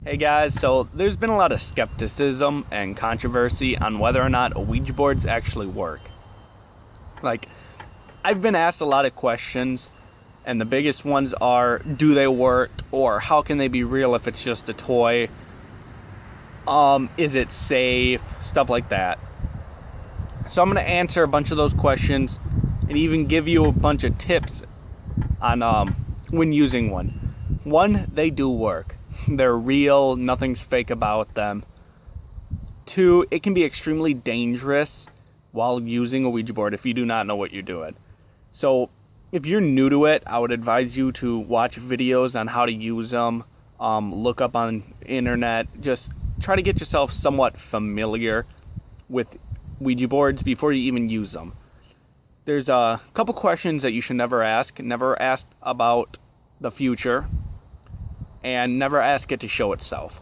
Hey guys, so there's been a lot of skepticism and controversy on whether or not Ouija boards actually work. Like, I've been asked a lot of questions, and the biggest ones are, do they work, or how can they be real if it's just a toy? Is it safe? Stuff like that. So I'm going to answer a bunch of those questions and even give you a bunch of tips on when using one. One, they do work. They're real, nothing's fake about them. Two, it can be extremely dangerous while using a Ouija board if you do not know what you're doing. So if you're new to it, I would advise you to watch videos on how to use them, look up on internet, just try to get yourself somewhat familiar with Ouija boards before you even use them. There's a couple questions that you should never ask. Never ask about the future, and never ask it to show itself.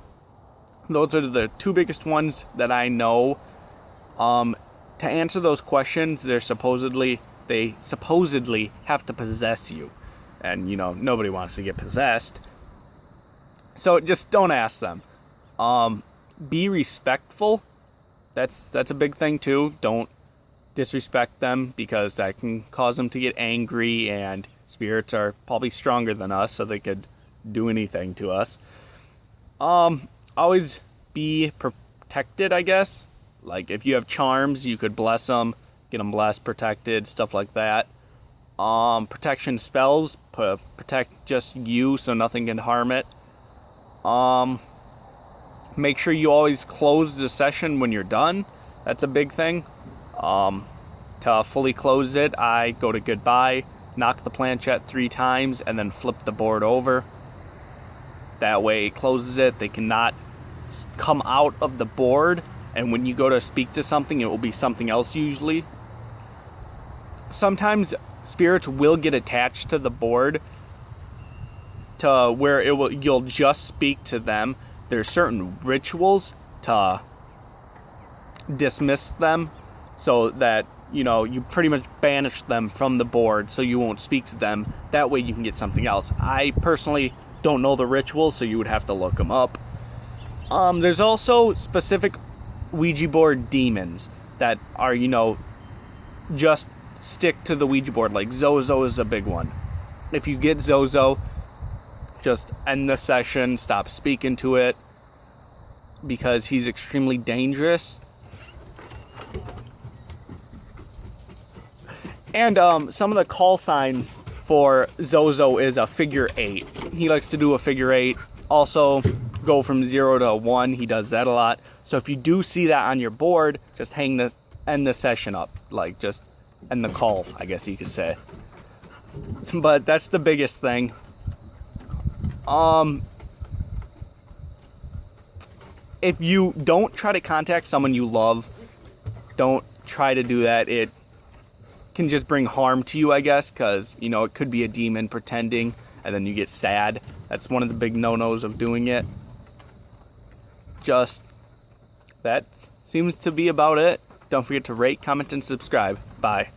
Those are the two biggest ones that I know. To answer those questions, they supposedly have to possess you, and nobody wants to get possessed. So just don't ask them. Be respectful. That's a big thing too. Don't disrespect them, because that can cause them to get angry, and spirits are probably stronger than us, so they could do anything to us. Always be protected, I guess. Like, if you have charms, you could bless them, get them blessed, protected, stuff like that. Protection spells protect just you, so nothing can harm it. Make sure you always close the session when you're done. That's a big thing. To fully close it, I go to goodbye, knock the planchette 3 times, and then flip the board over. That way it closes it. They cannot come out of the board, and when you go to speak to something, it will be something else usually. Sometimes spirits will get attached to the board to where you'll just speak to them. There's certain rituals to dismiss them, so that you pretty much banish them from the board, so you won't speak to them. That way you can get something else. I personally don't know the rituals, so you would have to look them up. There's also specific Ouija board demons that are, just stick to the Ouija board. Like Zozo is a big one. If you get Zozo, just end the session, stop speaking to it, because he's extremely dangerous. And some of the call signs for Zozo is a figure 8. He likes to do a figure 8. Also, go from 0 to 1. He does that a lot. So if you do see that on your board, just end the session up. Like, just end the call, I guess you could say. But that's the biggest thing. If you don't try to contact someone you love, don't try to do that. It can just bring harm to you, I guess, because it could be a demon pretending, and then you get sad. That's one of the big no-nos of doing it. That seems to be about it. Don't forget to rate, comment, and subscribe. Bye.